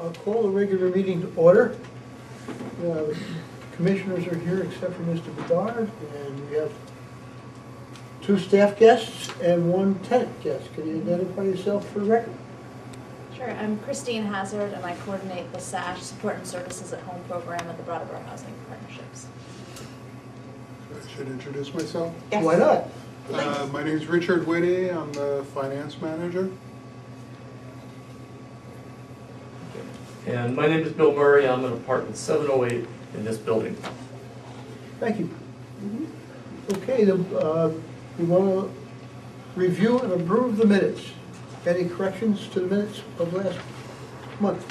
I'll call the regular meeting to order. Commissioners are here except for Mr. Bedard, and we have two staff guests and one tenant guest. Can you identify yourself for the record? Sure, I'm Christine Hazard, and I coordinate the SASH Support and Services at Home program at the Brattleboro Housing Partnerships. I should introduce myself. Yes. Why not? My name is Richard Whitty. I'm the finance manager. And my name is Bill Murray. I'm in apartment 708 in this building. Thank you. Okay, we want to review and approve the minutes. Any corrections to the minutes of last month?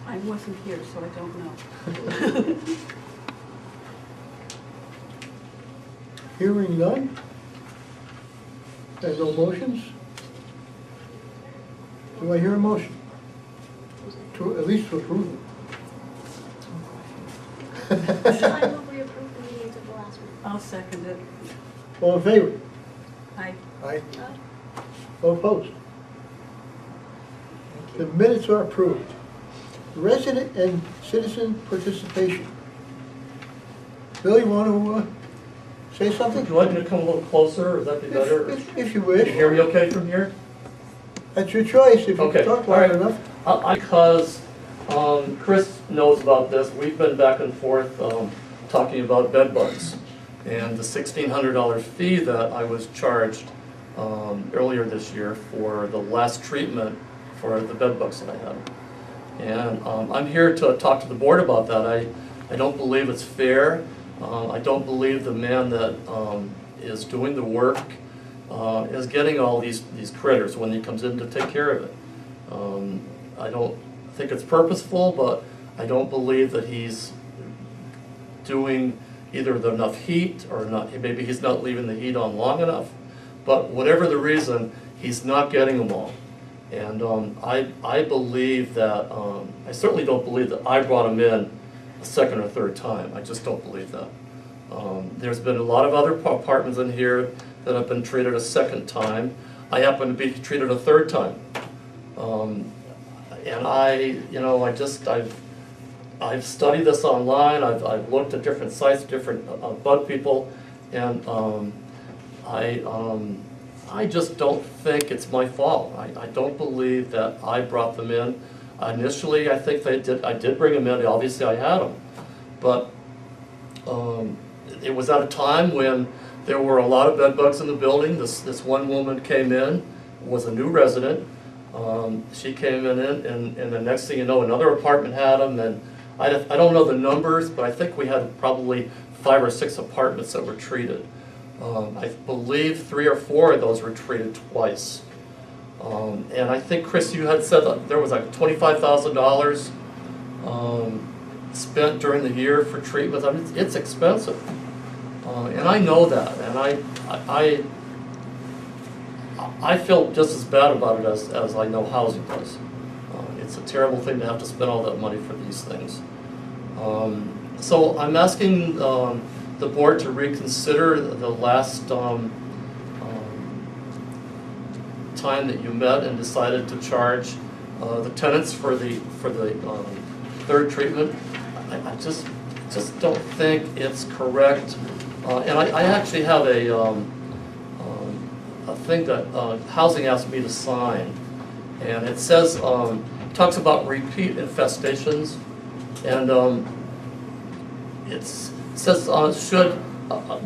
I wasn't here, so I don't know. Hearing none? And no motions? Do I hear a motion? At least to approve them. I move we approve the meetings of the last one. I'll second it. All in favor? Aye. Aye. All opposed? The minutes are approved. Resident and citizen participation. Bill, you want to say something? Would you like me to come a little closer, or would that be better? If you Can you hear wish. me okay from here? That's your choice, if you Okay, can talk all right. loud enough. Because Chris knows about this, we've been back and forth talking about bed bugs and the $1,600 fee that I was charged earlier this year for the last treatment for the bed bugs that I had. And I'm here to talk to the board about that. I don't believe it's fair. I don't believe the man that is doing the work is getting all these critters when he comes in to take care of it. I don't think it's purposeful, but I don't believe that he's doing either enough heat or not. Maybe he's not leaving the heat on long enough, but whatever the reason, he's not getting them all. And I believe that, I certainly don't believe that I brought him in a second or third time. I just don't believe that. There's been a lot of other apartments in here that have been treated a second time. I happen to be treated a third time. And I've studied this online. I've looked at different sites, different bug people, and I just don't think it's my fault. I don't believe that I brought them in. Initially, I think I did bring them in. Obviously, I had them, but it was at a time when there were a lot of bed bugs in the building. This one woman came in, was a new resident. She came in and the next thing you know, another apartment had them, and I don't know the numbers, but I think we had probably 5 or 6 apartments that were treated. I believe 3 or 4 of those were treated twice. And I think, Chris, you had said that there was like $25,000 spent during the year for treatments. I mean, it's expensive. And I know that, and I feel just as bad about it as I know housing does. It's a terrible thing to have to spend all that money for these things. So I'm asking the board to reconsider the last time that you met and decided to charge the tenants for the third treatment. I just don't think it's correct. And I actually have a thing that housing asked me to sign, and it says talks about repeat infestations, and it says should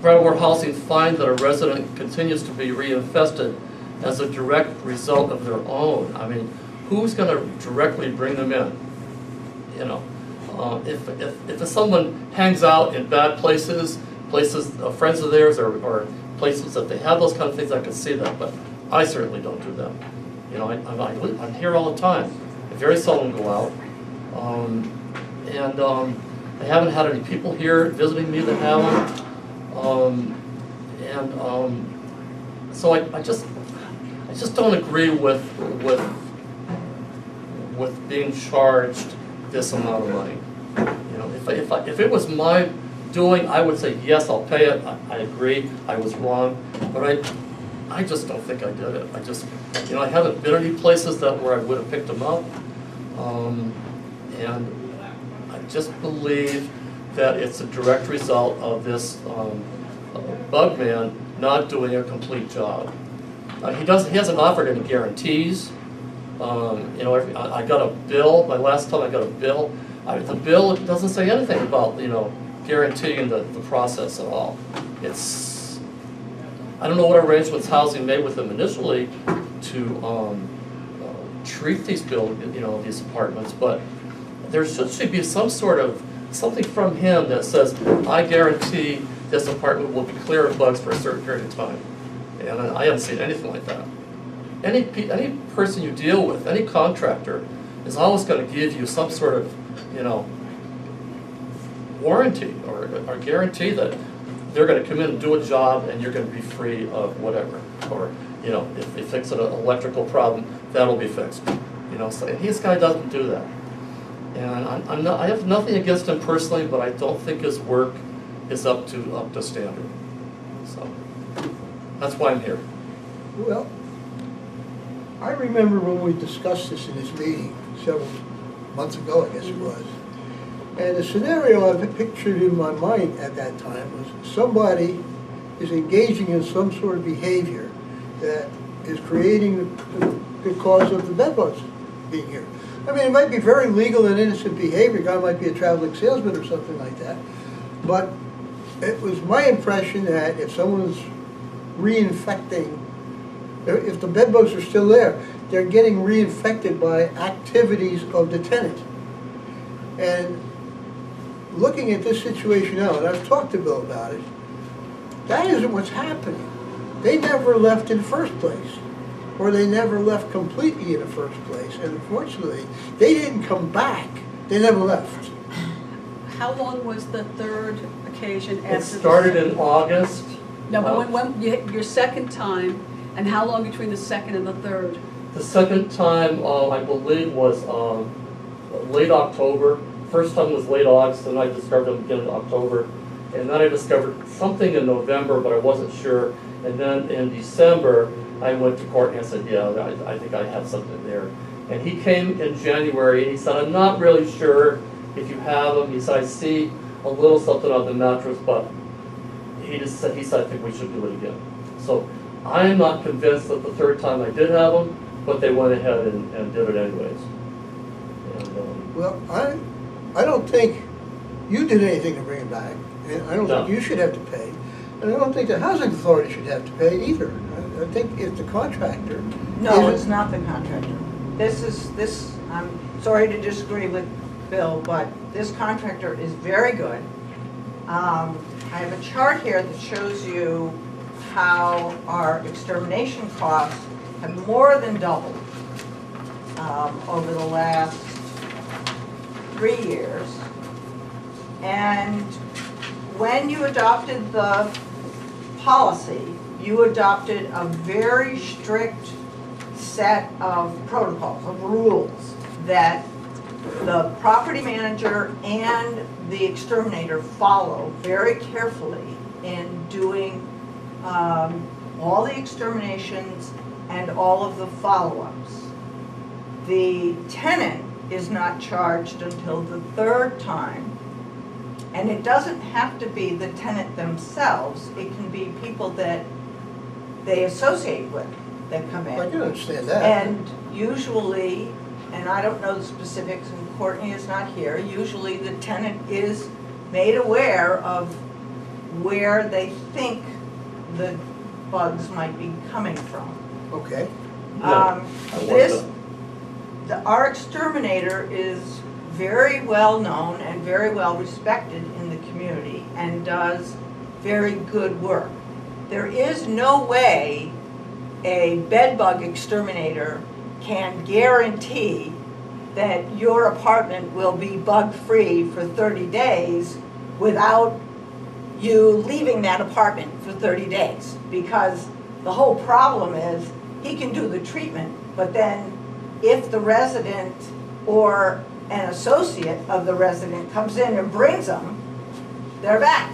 Brattleboro Housing find that a resident continues to be reinfested as a direct result of their own. I mean, who's going to directly bring them in? You know, if someone hangs out in bad places friends of theirs or places that they have those kind of things, I can see that, but I certainly don't do that. You know, I'm here all the time. I very seldom go out, and I haven't had any people here visiting me that have them, so I just don't agree with being charged this amount of money. You know, if it was my doing, I would say yes, I'll pay it. I agree, I was wrong, but I just don't think I did it. I haven't been any places where I would have picked them up. And I just believe that it's a direct result of this bug man not doing a complete job. He hasn't offered any guarantees. You know, I got a bill, my last time I got a bill, the bill doesn't say anything about, you know, guaranteeing the process at all. It's, I don't know what arrangements housing made with them initially to treat these these apartments, but there should be some sort of, something from him that says, I guarantee this apartment will be clear of bugs for a certain period of time. And I haven't seen anything like that. Any person you deal with, any contractor, is always going to give you some sort of, you know, warranty or guarantee that they're going to come in and do a job and you're going to be free of whatever. Or, you know, if they fix an electrical problem, that'll be fixed. You know, so this guy doesn't do that. And I have nothing against him personally, but I don't think his work is up to standard. So that's why I'm here. Well, I remember when we discussed this in this meeting several months ago, I guess it was. And the scenario I pictured in my mind at that time was somebody is engaging in some sort of behavior that is creating the cause of the bedbugs being here. I mean, it might be very legal and innocent behavior. Guy might be a traveling salesman or something like that. But it was my impression that if someone's reinfecting, if the bedbugs are still there, they're getting reinfected by activities of the tenant. And looking at this situation now, and I've talked to Bill about it, that isn't what's happening. They never left in the first place, or they never left completely in the first place. And unfortunately, they didn't come back. They never left. How long was the third occasion after? It started in August. No, but when your second time, and how long between the second and the third? The second time, I believe, was late October. First time was late August, and I discovered them again in October. And then I discovered something in November, but I wasn't sure. And then in December, I went to court and I said, yeah, I think I have something there. And he came in January and he said, I'm not really sure if you have them. He said, I see a little something on the mattress, but he said, I think we should do it again. So I'm not convinced that the third time I did have them, but they went ahead and did it anyways. And, Well, I don't think you did anything to bring it back, and I don't think you should have to pay, and I don't think the housing authority should have to pay either. I think if the contractor... No, it's not the contractor. I'm sorry to disagree with Bill, but this contractor is very good. I have a chart here that shows you how our extermination costs have more than doubled over the last 3 years. And when you adopted the policy, you adopted a very strict set of protocols, of rules that the property manager and the exterminator follow very carefully in doing all the exterminations and all of the follow-ups. The tenant is not charged until the third time, and it doesn't have to be the tenant themselves. It can be people that they associate with that come in. I can understand that. And usually, and I don't know the specifics, and Courtney is not here, usually the tenant is made aware of where they think the bugs might be coming from. Okay. Our exterminator is very well known and very well respected in the community and does very good work. There is no way a bedbug exterminator can guarantee that your apartment will be bug-free for 30 days without you leaving that apartment for 30 days. Because the whole problem is he can do the treatment, but then if the resident or an associate of the resident comes in and brings them, they're back.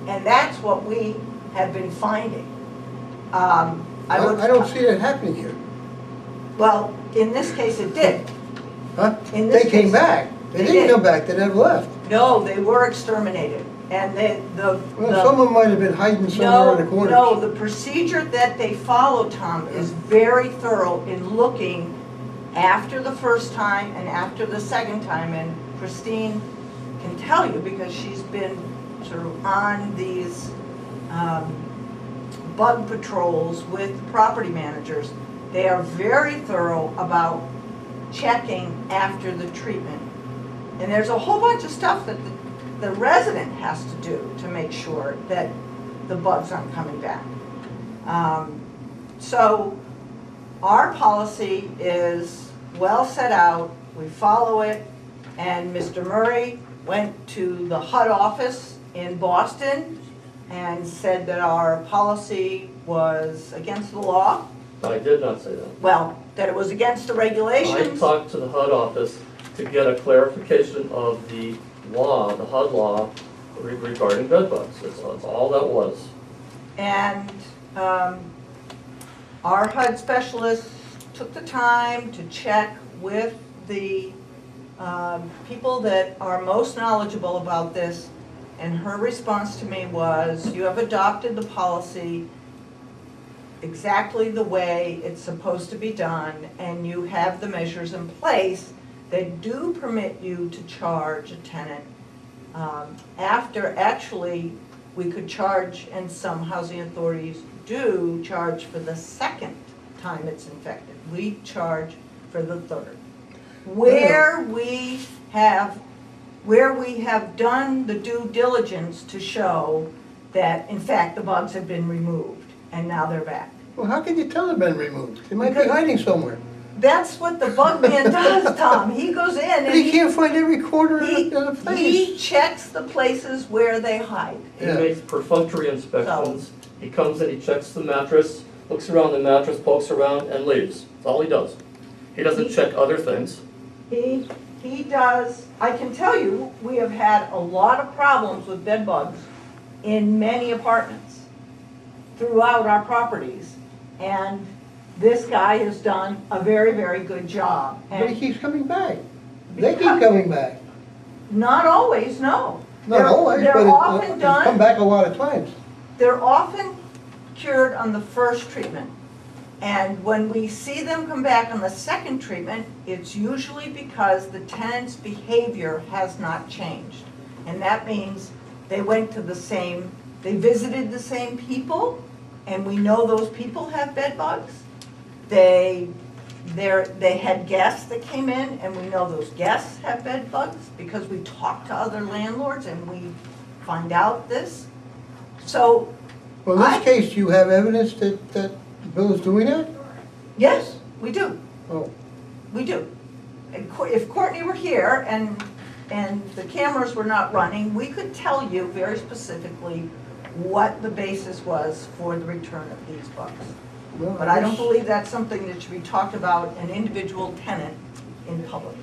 And that's what we have been finding. I don't see that happening here. Well, in this case it did. Huh? In this They came case, back. They they didn't did. come back, they never left. No, they were exterminated, and Well, some of them might have been hiding somewhere in the corners. No, the procedure that they follow, Tom, is very thorough in looking after the first time and after the second time, and Christine can tell you because she's been sort of on these bug patrols with property managers. They are very thorough about checking after the treatment. And there's a whole bunch of stuff that the resident has to do to make sure that the bugs aren't coming back. So our policy is well set out, we follow it, and Mr. Murray went to the HUD office in Boston and said that our policy was against the law. I did not say that. Well, that it was against the I regulations. talked to the HUD office to get a clarification of the law, the HUD law regarding bed bugs. That's all that was. And our HUD specialist took the time to check with the people that are most knowledgeable about this, and her response to me was, you have adopted the policy exactly the way it's supposed to be done, and you have the measures in place that do permit you to charge a tenant after actually we could charge, and some housing authorities do charge for the second time it's infected. We charge for the third. Where we have done the due diligence to show that, in fact, the bugs have been removed and now they're back. Well, how can you tell they've been removed? They might be Because- hiding somewhere. That's what the bug man does, Tom. He goes in But and he can't find every corner of he the place. he checks the places where they hide. He Yeah. makes perfunctory inspections. He comes in, he checks the mattress, looks around the mattress, pokes around, and leaves. That's all he does. He doesn't check other things. He does, I can tell you, we have had a lot of problems with bed bugs in many apartments throughout our properties. And this guy has done a very, very good job. But he And keeps coming back. They keep Because- coming back. not always, no. Not They're- always, they're but often it's done- come back a lot of times. They're often cured on the first treatment. And when we see them come back on the second treatment, it's usually because the tenant's behavior has not changed. And that means they they visited the same people, and we know those people have bed bugs. They had guests that came in, and we know those guests have bed bugs because we talk to other landlords and we find out this. So, Well, in I- this case, do you have evidence that Bill is doing that? yes, we do. Oh, We do. And if Courtney were here and the cameras were not running, we could tell you very specifically what the basis was for the return of these bugs. well, But I don't guess- believe that's something that should be talked about an individual tenant in public.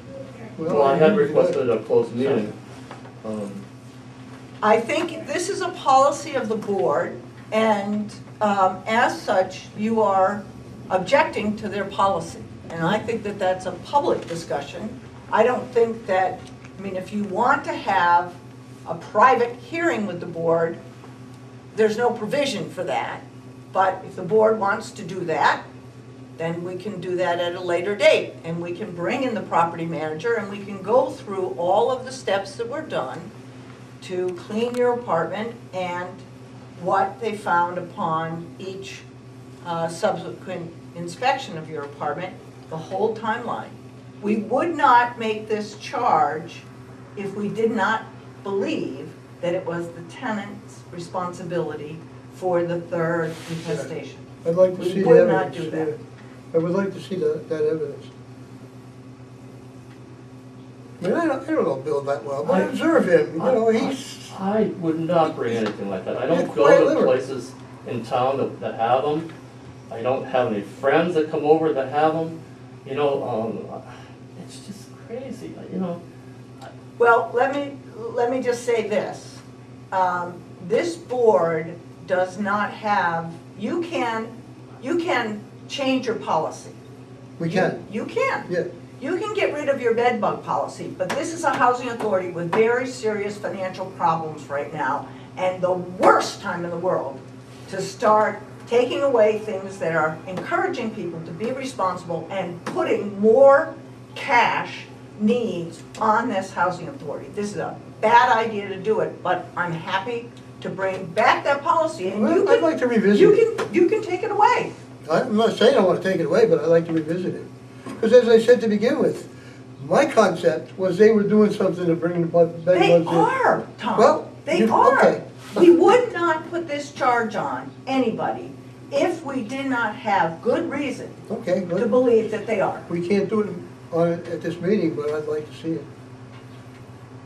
Well, I had requested a closed meeting. I think this is a policy of the board, and as such, you are objecting to their policy. And I think that that's a public discussion. I don't think that, I mean, if you want to have a private hearing with the board, there's no provision for that. But if the board wants to do that, then we can do that at a later date. And we can bring in the property manager and we can go through all of the steps that were done to clean your apartment and what they found upon each subsequent inspection of your apartment, the whole timeline. We would not make this charge if we did not believe that it was the tenant's responsibility for the third infestation. I'd like to We see the would not evidence. do that. yeah. I would like to see that evidence. I mean, I don't know Bill that well, but I observe him, you know, he's, I would not bring anything like that. I Yeah, don't quite go to literally. places in town that have them. I don't have any friends that come over that have them. You know, it's just crazy, you know. Well, let me just say this. This board does not have, you can change your policy. we can, You can. yeah. You can get rid of your bed bug policy, but this is a housing authority with very serious financial problems right now, and the worst time in the world to start taking away things that are encouraging people to be responsible and putting more cash needs on this housing authority. This is a bad idea to do it, but I'm happy to bring back that policy, and you I'd like to revisit you it. you can take it away. I'm not saying I want to take it away, but I'd like to revisit it. Because as I said to begin with, my concept was they were doing something to bring the bed bugs They in. are, Tom. Well, They are. okay. We would not put this charge on anybody if we did not have good reason Okay, to but believe that they are. we can't do it on it at this meeting, but I'd like to see it.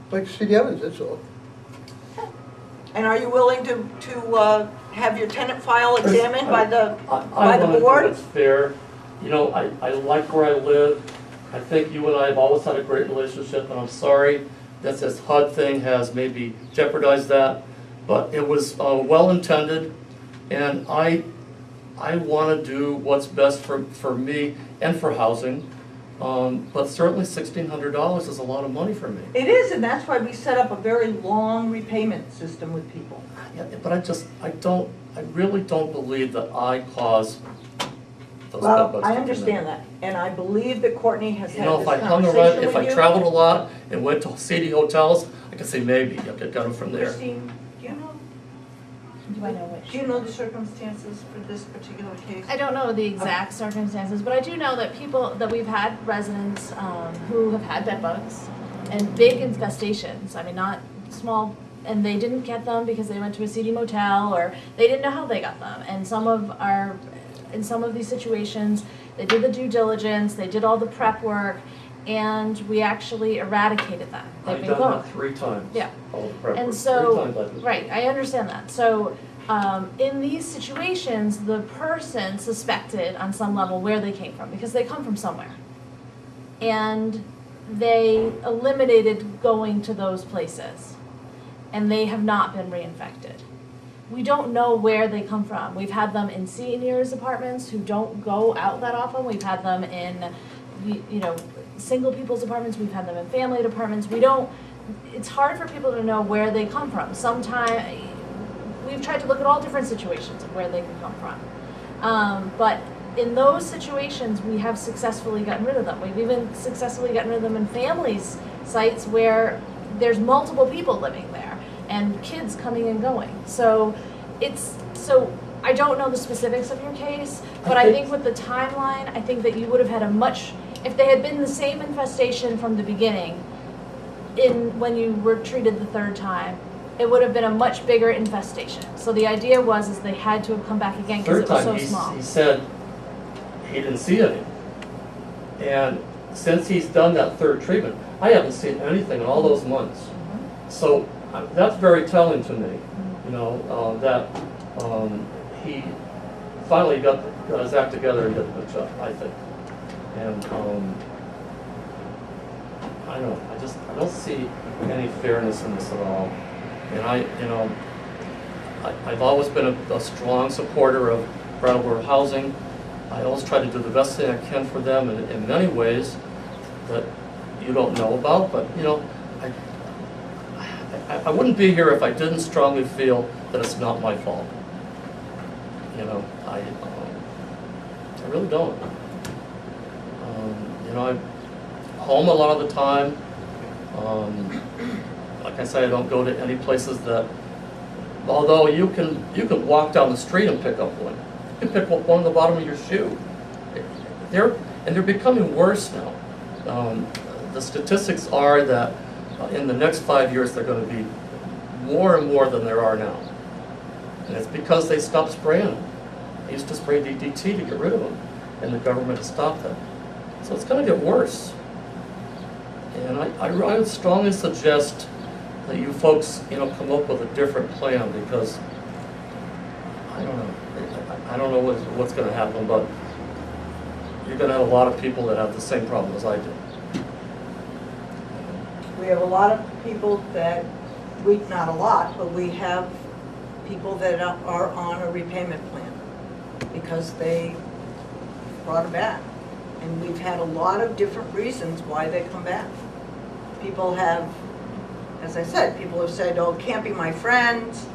I'd like to see the evidence, that's all. And are you willing to have your tenant file examined by the I wanna do board? what's fair. You know, I like where I live. I think you and I have always had a great relationship, and I'm sorry that this HUD thing has maybe jeopardized that. But it was well-intended, and I want to do what's best for me and for housing. But certainly $1,600 is a lot of money for me. It is, and that's why we set up a very long repayment system with people. Yeah, but I really don't believe that I caused those bed Well, bugs to I come in. understand that, and I believe that Courtney has You had know, this if I hung conversation around, with if I you. traveled a lot and went to seedy hotels, I could say maybe, I could get them from there. Christine, do Do I know which? you know the circumstances for this particular case? I don't know the exact circumstances, but I do know that that we've had residents who have had bed bugs and big infestations. I mean, not small, and they didn't get them because they went to a seedy motel or they didn't know how they got them. And in some of these situations, they did the due diligence, they did all the prep work, and we actually eradicated them. They've I've been done gone. that 3 times. Yeah. All the prep And work. so, 3 times I've been- right, I understand that. So, in these situations, the person suspected on some level where they came from, because they come from somewhere. And they eliminated going to those places, and they have not been reinfected. We don't know where they come from. We've had them in seniors' apartments who don't go out that often. We've had them in, single people's apartments. We've had them in family apartments. It's hard for people to know where they come from. Sometimes, we've tried to look at all different situations of where they can come from. But in those situations, we have successfully gotten rid of them. We've even successfully gotten rid of them in families' sites where there's multiple people living there and kids coming and going. So I don't know the specifics of your case, but I think with the timeline, I think that you would have had if they had been the same infestation from the beginning, when you were treated the 3rd time, it would have been a much bigger infestation. So the idea is they had to have come back again because it was so small. He said he didn't see any. And since he's done that 3rd treatment, I haven't seen anything in all those months. So that's very telling to me, that he finally got his act together and did a good job, I think. And I don't see any fairness in this at all. And I've always been a strong supporter of Brattleboro housing. I always try to do the best thing I can for them in many ways that you don't know about, but I wouldn't be here if I didn't strongly feel that it's not my fault. I really don't. I'm home a lot of the time. Like I say, I don't go to any places that, although you can walk down the street and pick up one. You can pick up one on the bottom of your shoe. They're becoming worse now. The statistics are that in the next 5 years, they're going to be more and more than there are now. And it's because they stopped spraying them. They used to spray DDT to get rid of them, and the government has stopped that. So it's going to get worse. And I would strongly suggest that you folks, come up with a different plan, because I don't know. I don't know what's going to happen, but you're going to have a lot of people that have the same problem as I do. We have a lot of people not a lot, but we have people that are on a repayment plan because they brought it back. And we've had a lot of different reasons why they come back. People have, as I said, people have said, oh, it can't be my friends.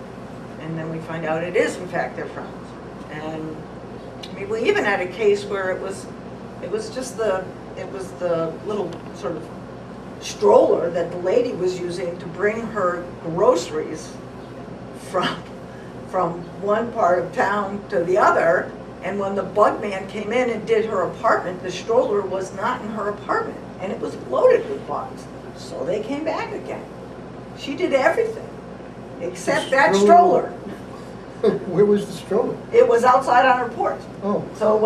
And then we find out it is in fact their friends. And I mean, we even had a case where it was the little sort of stroller that the lady was using to bring her groceries from one part of town to the other. And when the bug man came in and did her apartment, the stroller was not in her apartment, and it was loaded with bugs. So they came back again. She did everything except that stroller. Where was the stroller? It was outside on her porch, Oh. so it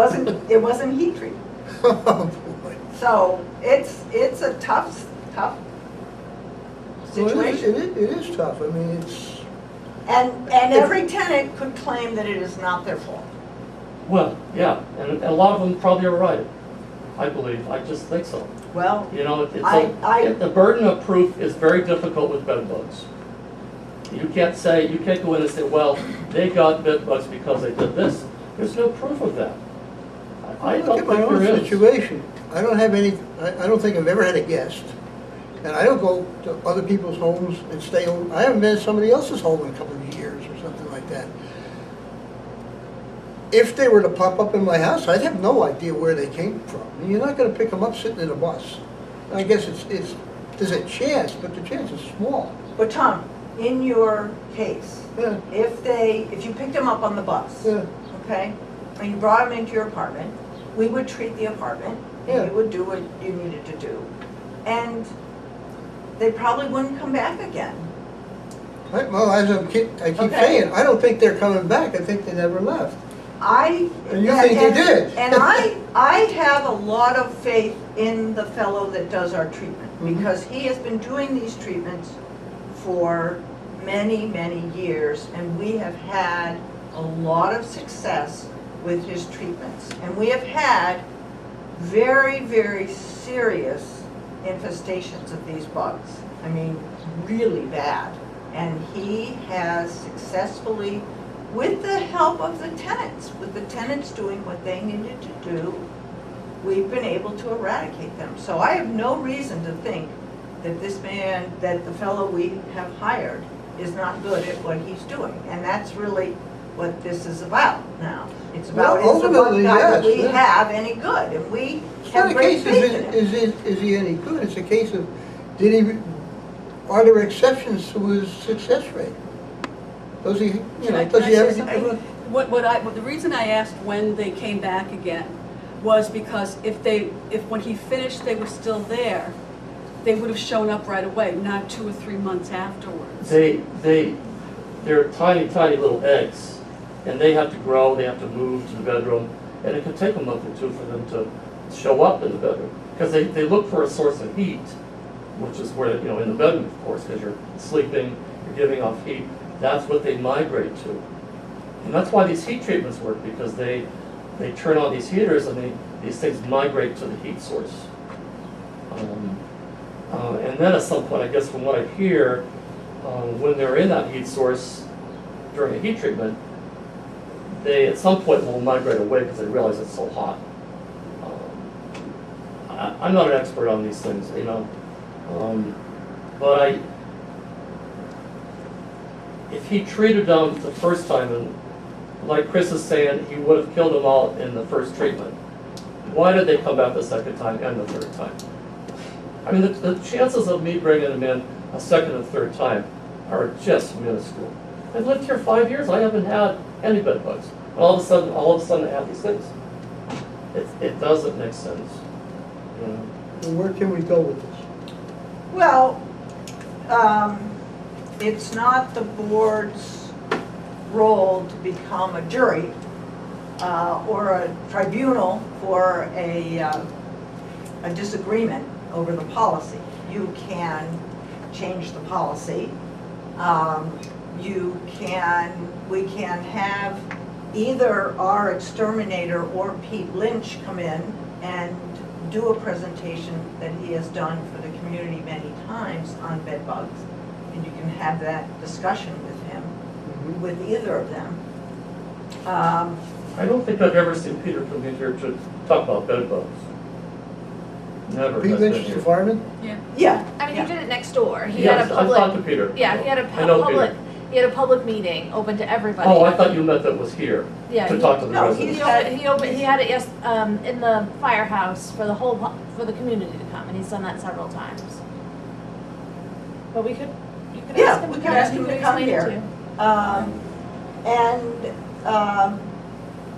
wasn't heat treated. Oh, boy. So it's a tough Well, situation. it is tough. I mean, it's, And every tenant could claim that it is not their fault. Well, yeah, and a lot of them probably are right, I believe, I just think so. Well, You know, I- the burden of proof is very difficult with bed bugs. You can't go in and say, well, they got bed bugs because they did this. There's no proof of that. I look don't at my think own there is. situation. I don't have any, I don't think I've ever had a guest. And I don't go to other people's homes and stay home. I haven't been to somebody else's home in a couple of years or something like that. If they were to pop up in my house, I'd have no idea where they came from. And you're not gonna pick them up sitting in a bus. I guess there's a chance, but the chance is small. but Tom, in your case, Yeah, if you picked them up on the bus, yeah. okay, and you brought them into your apartment, we would treat the apartment, Yeah. and you would do what you needed to do. And they probably wouldn't come back again. Well, as I keep Okay. saying, I don't think they're coming back. I think they never left. And you Yeah, think they did. And I have a lot of faith in the fellow that does our treatment, Mhm. because he has been doing these treatments for many, many years, and we have had a lot of success with his treatments. And we have had very, very serious infestations of these bugs. I mean, really bad. And he has successfully, with the help of the tenants doing what they needed to do, we've been able to eradicate them. So I have no reason to think that this man, that the fellow we have hired is not good at what he's doing. And that's really what this is about now. It's about, Well, is the bug ultimately, guy that yes, we yeah. have any good? And we It's not have a great case of, faith in him. is he any good? It's a case of, are there exceptions to his success rate? Does he, Can I does he say ever? something? The reason I asked when they came back again was because if when he finished they were still there, they would have shown up right away, not 2 or 3 months afterwards. They're tiny, tiny little eggs, and they have to grow, they have to move to the bedroom, and it could take a month or two for them to show up in the bedroom. Because they look for a source of heat, which is where, in the bedroom, of course, because you're sleeping, you're giving off heat. That's what they migrate to. And that's why these heat treatments work, because they turn on these heaters and these things migrate to the heat source. And then at some point, I guess from what I hear, when they're in that heat source during a heat treatment, they at some point will migrate away because they realize it's so hot. I'm not an expert on these things, but if he treated them the first time, and like Chris is saying, he would have killed them all in the first treatment, why did they come back the second time and the third time? I mean, the chances of me bringing them in a second and third time are just minuscule. I've lived here 5 years, I haven't had any bed bugs. And all of a sudden I have these things. It doesn't make sense. And where can we go with this? Well, it's not the board's role to become a jury or a tribunal for a disagreement over the policy. You can change the policy. We can have either our exterminator or Pete Lynch come in and do a presentation that he has done for the community many times on bed bugs. And you can have that discussion with him, with either of them. I don't think I've ever seen Peter come in here to talk about bed bugs. Never Pete has been Lynch is the here. fireman? Yeah. Yeah. I mean, yeah. he did it next door. He Yes, had a I've talked to public, Peter. yeah, he had a I know public, Peter. he had a public meeting open to everybody. Oh, I thought you meant that was here, Yeah, to he- talk to the No, residents. He had it, yes, in the firehouse for the whole, for the community to come, and he's done that several times. But you could Yeah, ask him we to could come, ask he him would to come explain it to here. you.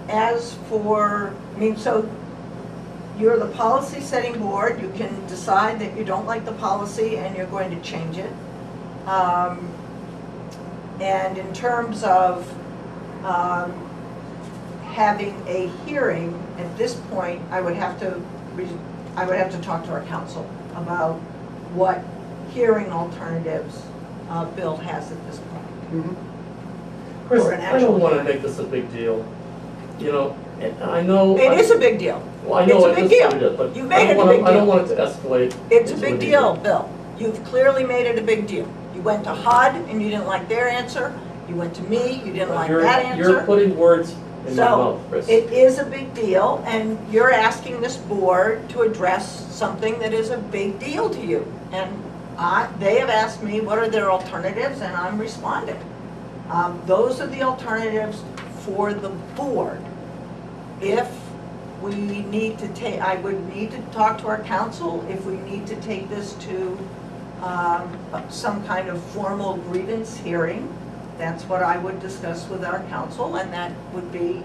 As for, I mean, so you're the policy setting board, you can decide that you don't like the policy and you're going to change it. And in terms of having a hearing, at this point, I would have to talk to our council about what hearing alternatives Bill has at this point. Mhm. Chris, Or an I actual don't wanna hearing. make this a big deal. You know, and I know. It is a big deal. Well, I know it's a it big is deal. what it is, but You I made don't it a wanna- big I don't deal. want it to escalate. It's a into big an deal, issue. Bill. You've clearly made it a big deal. You went to HUD and you didn't like their answer. You went to me, you didn't like that You're answer. putting words in my So, mouth, Chris. it is a big deal, and you're asking this board to address something that is a big deal to you. And they have asked me, what are their alternatives, and I'm responding. Those are the alternatives for the board. If we need to take, I would need to talk to our council if we need to take this to some kind of formal grievance hearing. That's what I would discuss with our council, and that would be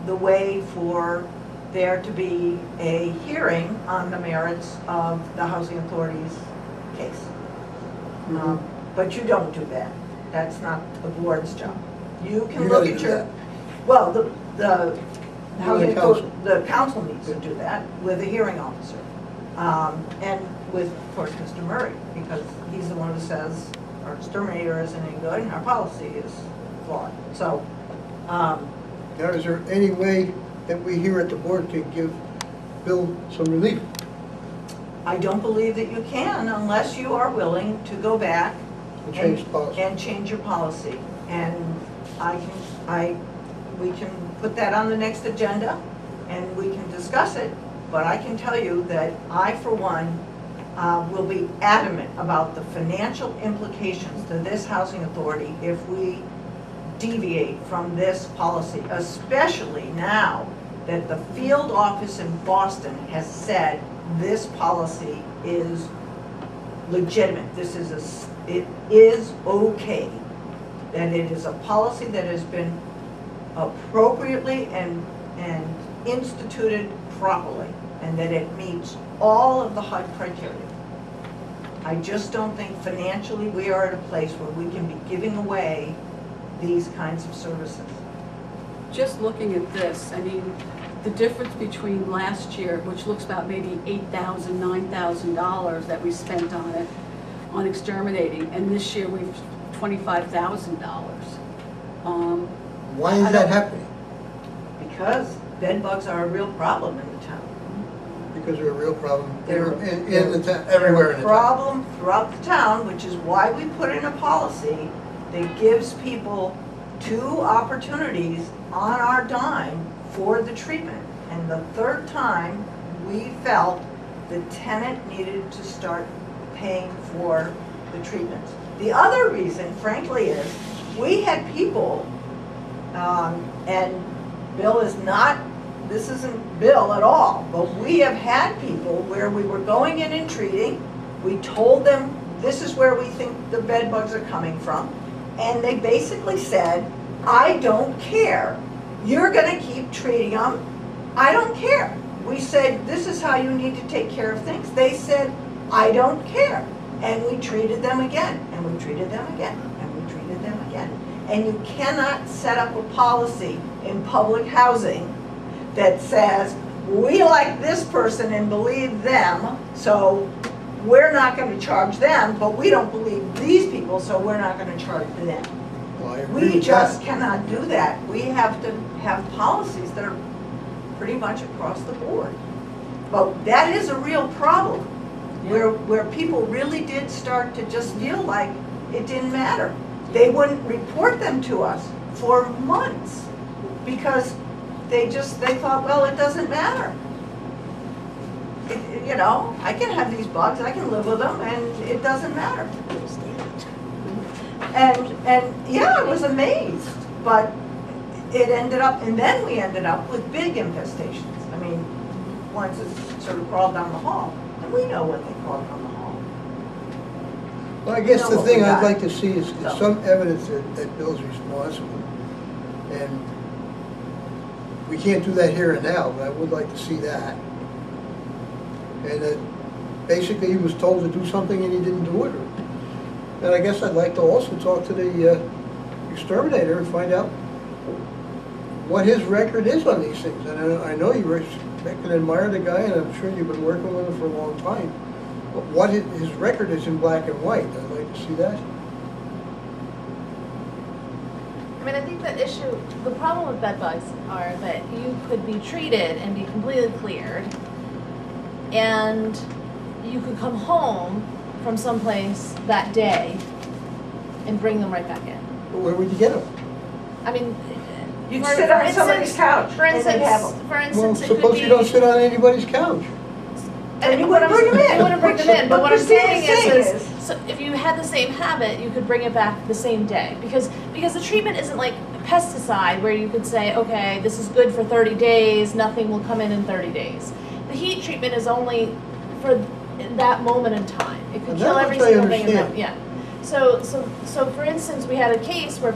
the way for there to be a hearing on the merits of the Housing Authority's case. But you don't do that. That's not the board's job. You can You look gotta at do your, that. well, the Housing council. Authority, the council needs to do that with a hearing officer. And with, of course, Mr. Murray, because he's the one who says our exterminator isn't any good and our policy is flawed. So, Now, is there any way that we here at the board could give Bill some relief? I don't believe that you can unless you are willing to go back And change the policy? and change your policy. And we can put that on the next agenda and we can discuss it, but I can tell you that I, for one, will be adamant about the financial implications to this housing authority if we deviate from this policy, especially now that the field office in Boston has said this policy is legitimate. It is okay, that it is a policy that has been appropriately and instituted properly, and that it meets all of the HUD criteria. I just don't think financially we are at a place where we can be giving away these kinds of services. Just looking at this, I mean, the difference between last year, which looks about maybe $8,000, $9,000 that we spent on it, on exterminating, and this year we've $25,000. Why is that happening? Because bed bugs are a real problem in the town. Because they're a real problem They're- in the town, everywhere in the town. Problem throughout the town, which is why we put in a policy that gives people 2 opportunities on our dime for the treatment. And the third time, we felt the tenant needed to start paying for the treatments. The other reason, frankly, is we had people, and Bill is not, this isn't Bill at all, but we have had people where we were going in and treating, we told them, this is where we think the bed bugs are coming from, and they basically said, I don't care. You're gonna keep treating them, I don't care. We said, this is how you need to take care of things. They said, I don't care. And we treated them again, and we treated them again, and we treated them again. And you cannot set up a policy in public housing that says, we like this person and believe them, so we're not gonna charge them, but we don't believe these people, so we're not gonna charge them. Well, I agree We with just that. cannot do that. We have to have policies that are pretty much across the board. But that is a real problem, where people really did start to just feel like it didn't matter. They wouldn't report them to us for months because they thought, well, it doesn't matter. you know, I can have these bugs, I can live with them, and it doesn't matter. And yeah, I was amazed, but it ended up, and then we ended up with big infestations. I mean, ones that sort of crawled down the hall, and we know what they crawled down the hall. Well, I guess know the what thing we I'd got. like to see is So. some evidence that Bill's responsible. And we can't do that here and now, but I would like to see that. And that basically he was told to do something and he didn't do it. And I guess I'd like to also talk to the exterminator and find out what his record is on these things. And I know you respect and admire the guy, and I'm sure you've been working with him for a long time. But what his record is in black and white, I'd like to see that. I mean, I think the issue, the problem with bed bugs are that you could be treated and be completely cleared, and you could come home from someplace that day and bring them right back in. But where would you get them? I mean, You'd for- sit for on somebody's instance- couch, For and they'd have instance, them. for Well, instance, it could suppose be. you don't sit on anybody's couch. And you what wouldn't I'm- bring 'em in. You wouldn't bring them in, but what I'm saying Christina's is, so if you had the same habit, you could bring it back the same day. Because the treatment isn't like pesticide where you could say, okay, this is good for 30 days, nothing will come in 30 days. The heat treatment is only for that moment in time. It could And kill that every much I single thing in understand. that, yeah. So for instance, we had a case where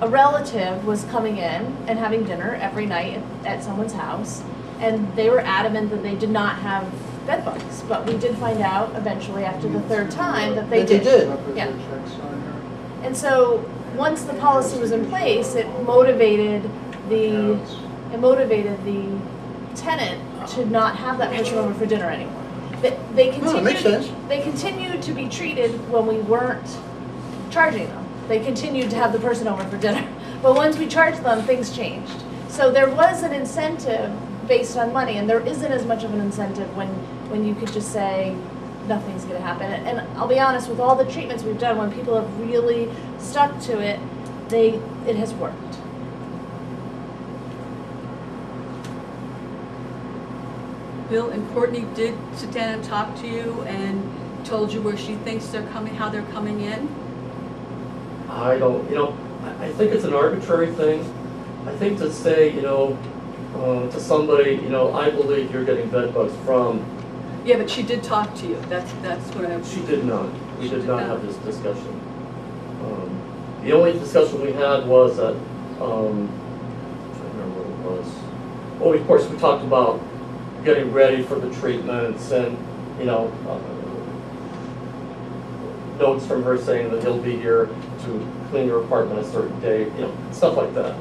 a relative was coming in and having dinner every night at someone's house, and they were adamant that they did not have bed bugs. But we did find out eventually after the third time that they That they did. did. Yeah. And so, once the policy was in place, it motivated the tenant to not have that person over for dinner anymore. They No, it makes sense. They continued to be treated when we weren't charging them. They continued to have the person over for dinner. But once we charged them, things changed. So there was an incentive based on money, and there isn't as much of an incentive when you could just say, nothing's gonna happen. And I'll be honest, with all the treatments we've done, when people have really stuck to it, it has worked. Bill and Courtney did sit down and talk to you and told you where she thinks they're coming, how they're coming in? I don't, I think it's an arbitrary thing. I think to say, to somebody, I believe you're getting bed bugs from, Yeah, but she did talk to you, that's what I. she did not. We She did did not not. have this discussion. The only discussion we had was that, I'm trying to remember what it was. Oh, of course, we talked about getting ready for the treatments and, notes from her saying that he'll be here to clean your apartment a certain day, stuff like that.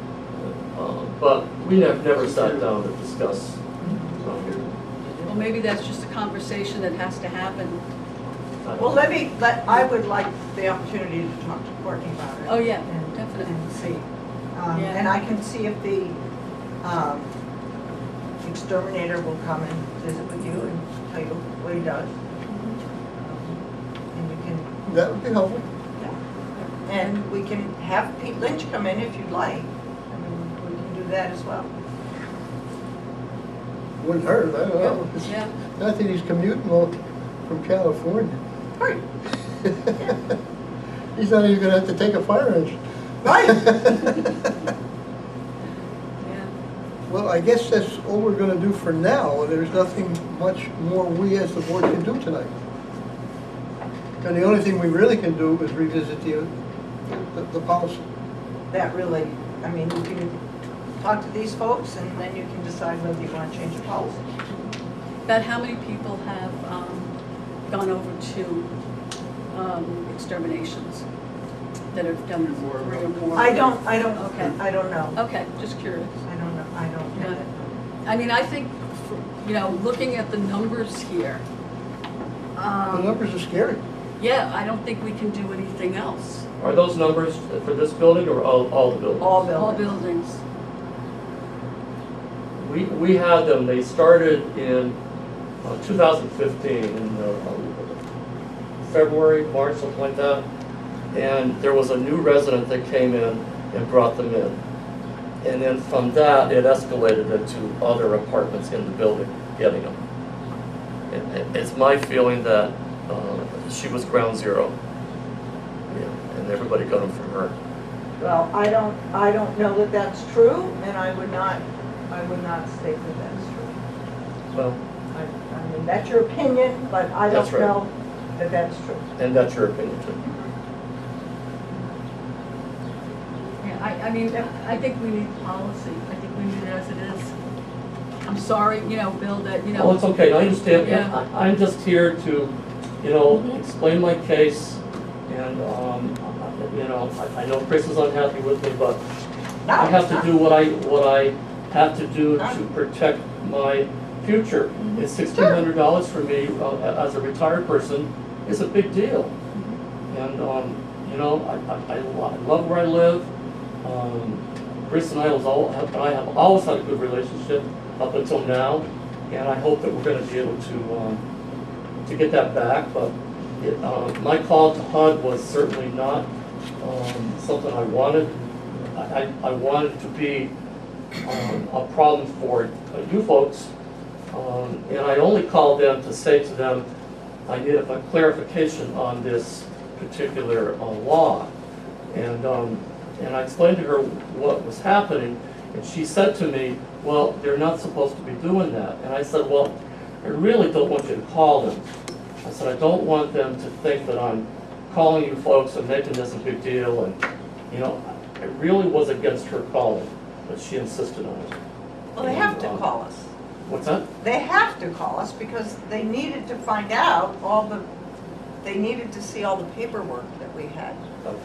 But we never sat down to discuss. Well, maybe that's just a conversation that has to happen. Well, I would like the opportunity to talk to Courtney about it. Oh, yeah, and- definitely. And see. Yeah. And I can see if the exterminator will come and visit with you and tell you what he does. And you can, That would be helpful. and we can have Pete Lynch come in if you'd like. I mean, we can do that as well. Wouldn't hurt, I don't know. Yeah. Not that he's commuting all from California. Right. He's not even gonna have to take a fire engine. Right. Yeah. Well, I guess that's all we're gonna do for now. There's nothing much more we as the board can do tonight. And the only thing we really can do is revisit the policy. That really, I mean, you can talk to these folks and then you can decide whether you want to change the policy. About how many people have gone over to exterminations that have done 3 or more? I don't Okay. know. Okay, just curious. I don't know, I don't Yeah. know. I mean, I think, looking at the numbers here, The numbers are scary. yeah, I don't think we can do anything else. Are those numbers for this building or all the buildings? All All buildings. buildings. We had them, they started in 2015, in February, March, something like that. And there was a new resident that came in and brought them in. And then from that, it escalated into other apartments in the building getting them. it's my feeling that she was ground zero. Yeah, and everybody got them from her. Well, I don't know that that's true, and I would not state that that's true. Well, I mean, that's your opinion, but I That's don't right. know that that's true. and that's your opinion too. Yeah, I mean, I think we need policy. I think we need it as it is. I'm sorry, Bill, that, Well, it's okay, I understand. Yeah. I'm just here to, explain my case, and, I know Chris is unhappy with me, but I have to do what I have to do to protect my future. And $1,600 for me as a retired person is a big deal. And, I love where I live. Chris and I have always had a good relationship up until now, and I hope that we're going to be able to get that back. But my call to HUD was certainly not something I wanted. I wanted to be a problem for you folks, and I only called them to say to them, I need a clarification on this particular law. And I explained to her what was happening, and she said to me, well, they're not supposed to be doing that. And I said, well, I really don't want you to call them. I said, I don't want them to think that I'm calling you folks and making this a big deal. And, I really was against her calling, but she insisted on it. Well, they have to call us. What's that? They have to call us because they needed to find out they needed to see all the paperwork that we had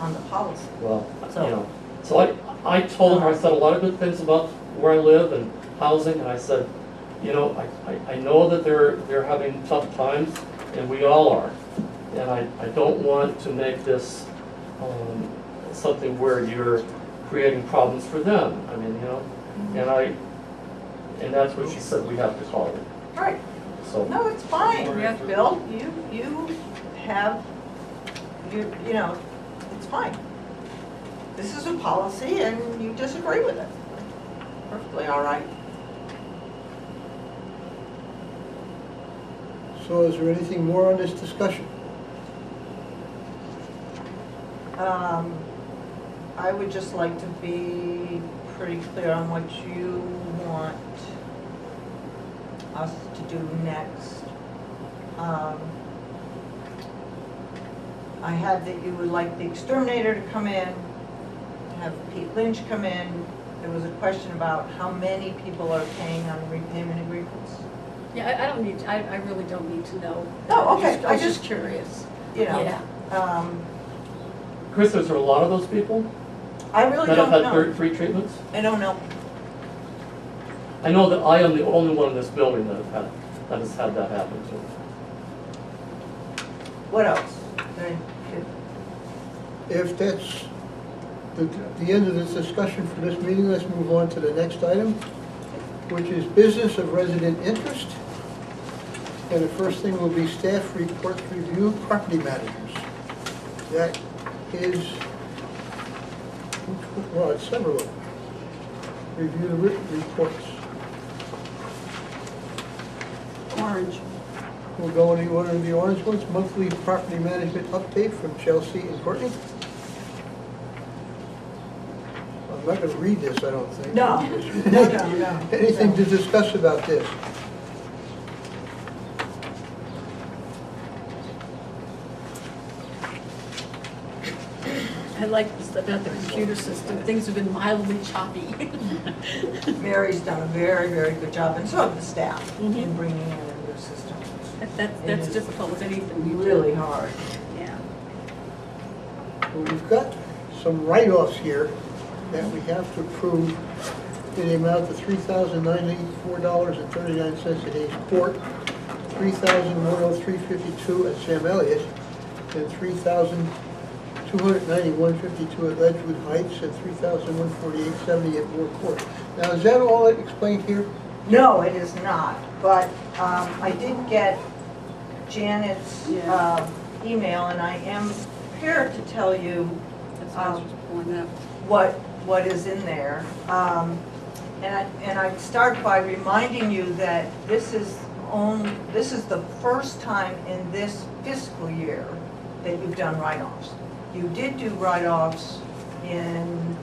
on the policy. Well, So- so I told her, I said a lot of good things about where I live and housing, and I said, I know that they're having tough times, and we all are. And I don't want to make this something where you're creating problems for them. I mean, and that's what she said, we have to call them. Right. So, No, it's fine, Yeah. Bill. You have, it's fine. This is a policy and you disagree with it. Perfectly all right. So is there anything more on this discussion? I would just like to be pretty clear on what you want us to do next. I had that you would like the exterminator to come in, have Pete Lynch come in. There was a question about how many people are paying on repayment agreements. Yeah, I don't need, I really don't need to know. Oh, okay. I was just curious. Yeah. Chris, is there a lot of those people I really that don't have had know. three treatments? I don't know. I know that I am the only one in this building that has had that happen to. What else? If that's the end of this discussion for this meeting, let's move on to the next item, which is business of resident interest. And the first thing will be staff reports review, property managers. That is, well, it's several of them. Review the written reports. Orange. We'll go in the order of the orange ones. Monthly property management update from Chelsea and Courtney. I'm not going to read this, I don't think. No. No. Anything to discuss about this? I like this about the computer system. Things have been mildly choppy. Mary's done a very, very good job, and so have the staff, in Mhm. bringing in a new system. That's It is difficult with anything you do. Really hard. Yeah. Well, we've got some write-offs here that we have to approve in the amount of $3,984.39 at Ace Court, $3,103.52 at Sam Elliott, and $3,291.52 at Ledgewood Heights, and $3,148.70 at Moore Court. Now, is that all explained here? No, it is not, but I did get Janet's email, and I am prepared to tell you That's why I was just pulling that. what is in there. And I start by reminding you that this is this is the first time in this fiscal year that you've done write-offs. You did do write-offs in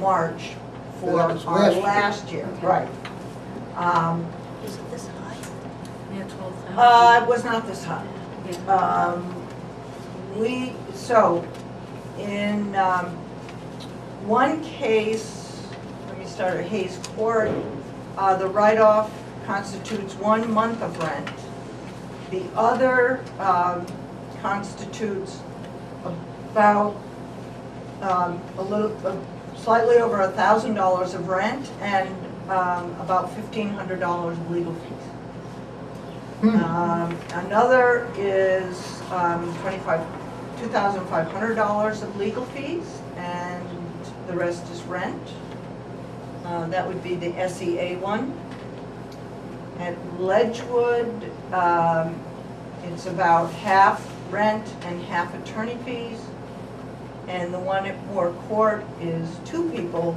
March for That was our last year. last year, right. Is it this high? Yeah, 12,000. It was not this high. Yeah. So, in one case, let me start at Hayes Court, the write-off constitutes 1 month of rent. The other constitutes about slightly over $1,000 of rent and about $1,500 of legal fees. Another is $2,500 of legal fees, and the rest is rent. That would be the SEA one. At Ledgewood, it's about half rent and half attorney fees. And the one at Moore Court is 2 people.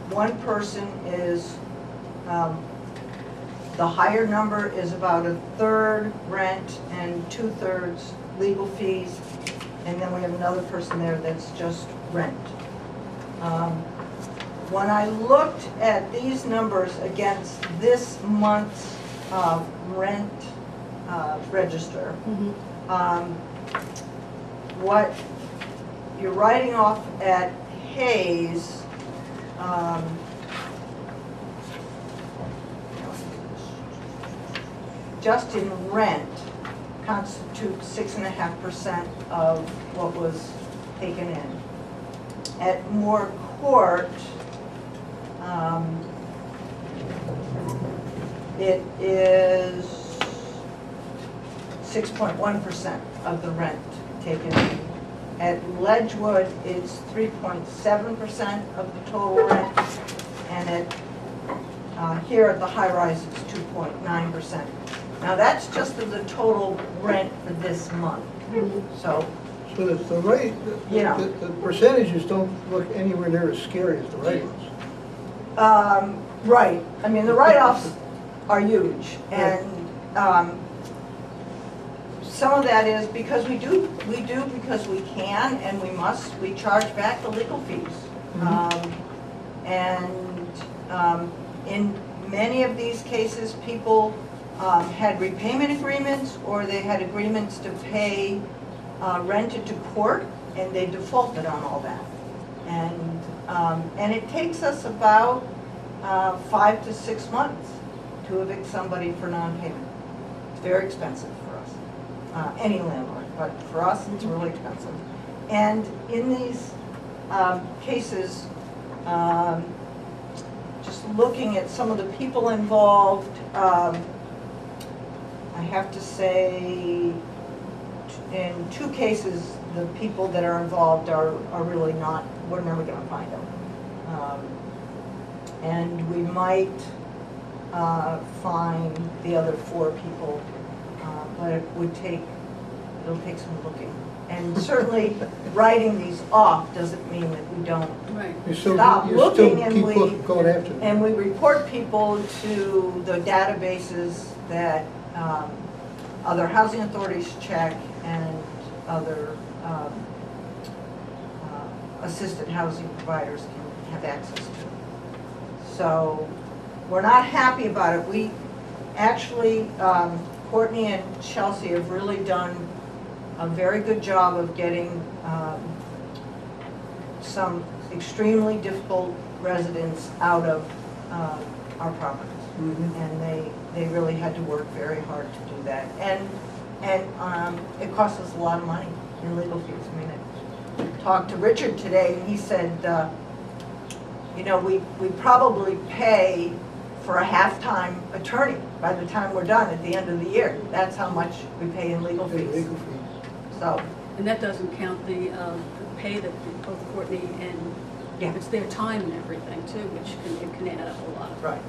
One person is, the higher number is about 1/3 rent and 2/3 legal fees. And then we have another person there that's just rent. When I looked at these numbers against this month's rent register, what you're writing off at Hayes, just in rent, constitutes 6.5% of what was taken in. At Moore Court, it is 6.1% of the rent taken in. At Ledgewood, it's 3.7% of the total rent, and here at the high rise, it's 2.9%. Now, that's just of the total rent for this month. So, So the rate, Yeah. the percentages don't look anywhere near as scary as the write-offs. right, I mean, the write-offs are huge, and some of that is because we do because we can and we must, we charge back the legal fees. In many of these cases, people had repayment agreements, or they had agreements to pay rented to court, and they defaulted on all that. And it takes us about 5 to 6 months to evict somebody for non-payment. It's very expensive for us, any landlord, but for us, it's really expensive. And in these cases, just looking at some of the people involved, I have to say, in 2 cases, the people that are involved are really not, we're never going to find them. And we might find the other 4 people, but it'll take some looking. And certainly, writing these off doesn't mean that we don't Right. You still stop looking, and keep we going after them. and we report people to the databases that other housing authorities check and other assisted housing providers can have access to. So we're not happy about it. We actually, Courtney and Chelsea have really done a very good job of getting some extremely difficult residents out of our properties. And they really had to work very hard to do that. And it cost us a lot of money in legal fees. I mean, I talked to Richard today, and he said, you know, we probably pay for a half-time attorney by the time we're done at the end of the year. That's how much we pay in legal fees. Legal fees. So, And that doesn't count the pay that both Courtney and, Yeah. it's their time and everything too, which can add up a lot. right.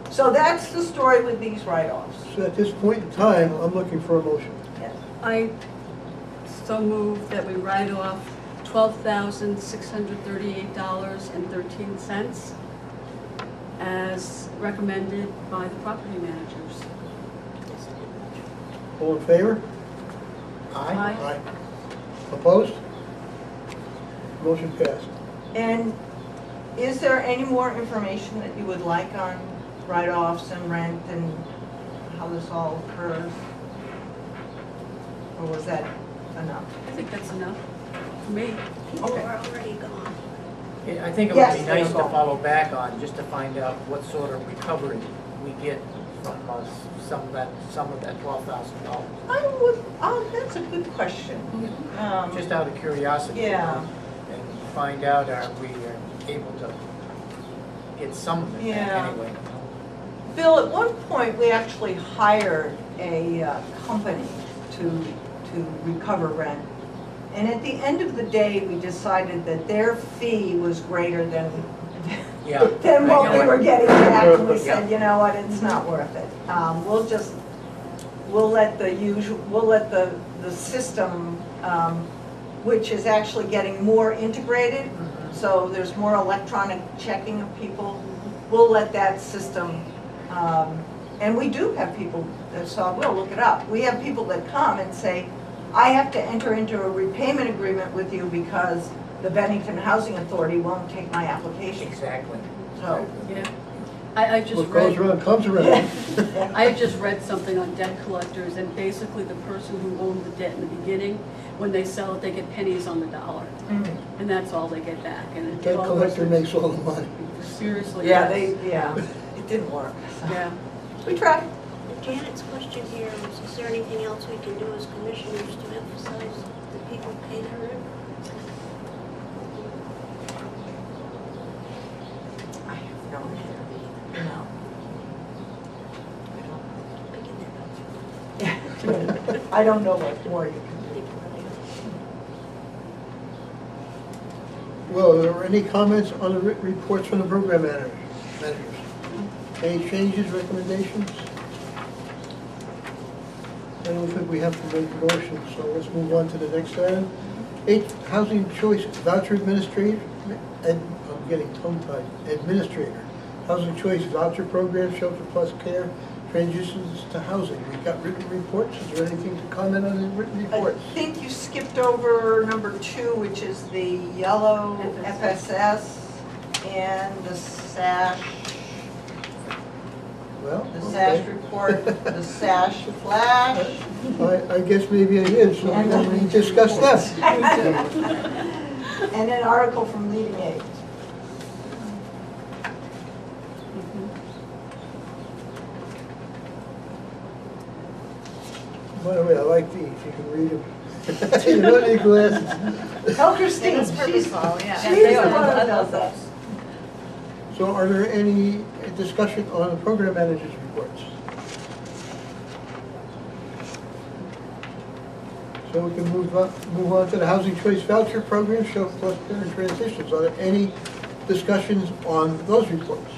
So that's the story with these write-offs. So at this point in time, I'm looking for a motion. Yes. I so move that we write off $12,638.13 as recommended by the property managers. All in favor? Aye. Opposed? Motion passed. And is there any more information that you would like on write-offs and rent and how this all occurs? Or was that enough? I think that's enough for me. People Okay. are already gone. I think it would Yes, be there nice you to go. follow back on, just to find out what sort of recovery we get from some of that $12,000. I would, that's a good question. Just out of curiosity. Yeah. And find out, are we able to get some of it Yeah. back anyway? Bill, at one point, we actually hired a company to recover rent. And at the end of the day, we decided that their fee was greater than Yeah. than what we were getting back. And we Yeah. said, you know what, it's not worth it. We'll let the system, which is actually getting more integrated, so there's more electronic checking of people. We'll let that system, and we do have people, so we'll look it up. We have people that come and say, I have to enter into a repayment agreement with you because the Bennington Housing Authority won't take my application. Exactly. So, Yeah. I just What goes read, around comes around. I just read something on debt collectors, and basically the person who owned the debt in the beginning, when they sell it, they get pennies on the dollar. And that's all they get back. And it Debt all collector goes- makes all the money. Seriously. yeah, yes. it didn't work. So. Yeah. We tried. Janet's question here was, is there anything else we can do as commissioners to emphasize that people pay their rent? I have no idea. No. I get that. Yeah. I don't know what more you can do. Well, are there any comments on the written reports from the program managers? Any changes, recommendations? I don't think we have to make a motion, so let's move on to the next item. 8, Housing Choice Voucher Administrator, I'm getting tongue-tied, Administrator. Housing Choice Voucher Program, Shelter Plus Care, transitions to housing. We've got written reports. Is there anything to comment on the written I reports? think you skipped over number 2, which is the yellow FSS and the SASH. Well, The okay. SASH report, the SASH flash. I guess maybe I did, so we discuss that. And an article from Leading Age. By the way, I like these, you can read them. You don't need glasses. Tell Christine, That's she's purposeful, yeah. she's they the are. one I who love does those. that. So are there any discussion on the program managers' reports? So we can move on to the Housing Choice Voucher Program, Shelter Plus Care and Transitions. Are there any discussions on those reports?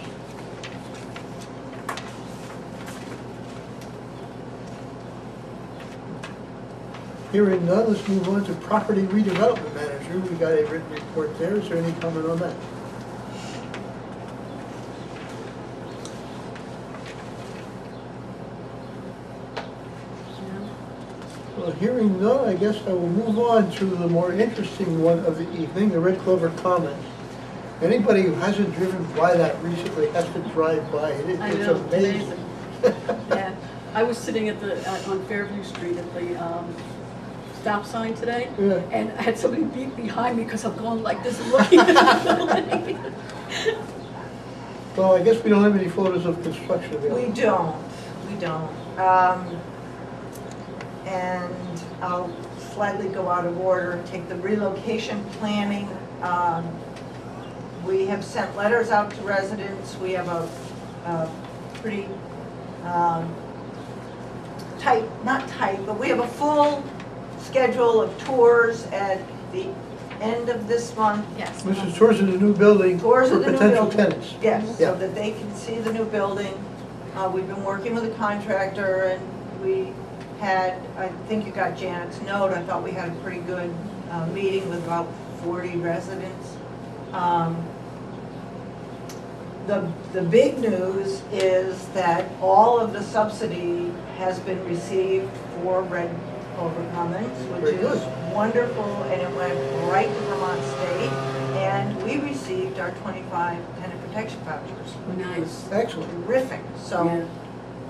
Hearing none, let's move on to Property Redevelopment Manager. We got a written report there. Is there any comment on that? Well, hearing none, I guess I will move on to the more interesting one of the evening, the Red Clover Commons. Anybody who hasn't driven by that recently has to drive by it. I It's know, amazing. Yeah, I was sitting at on Fairview Street at the stop sign today, Yeah. and I had somebody beat behind me because I'm going like this and looking at the building. Well, I guess we don't have any photos of construction available. We don't. And I'll slightly go out of order, take the relocation planning. We have sent letters out to residents. We have a pretty tight, not tight, but we have a full schedule of tours at the end of this month. Yes. This is tours of the new building for Tours of the new potential building. tenants. Yes, Yeah. so that they can see the new building. We've been working with a contractor, and we had, I think you got Janet's note, I thought we had a pretty good meeting with about 40 residents. the big news is that all of the subsidy has been received for Red Clover Commons, which Very is good. wonderful, and it went right to Vermont State, and we received our 25 tenant protection vouchers. Nice. Excellent. Terrific, so,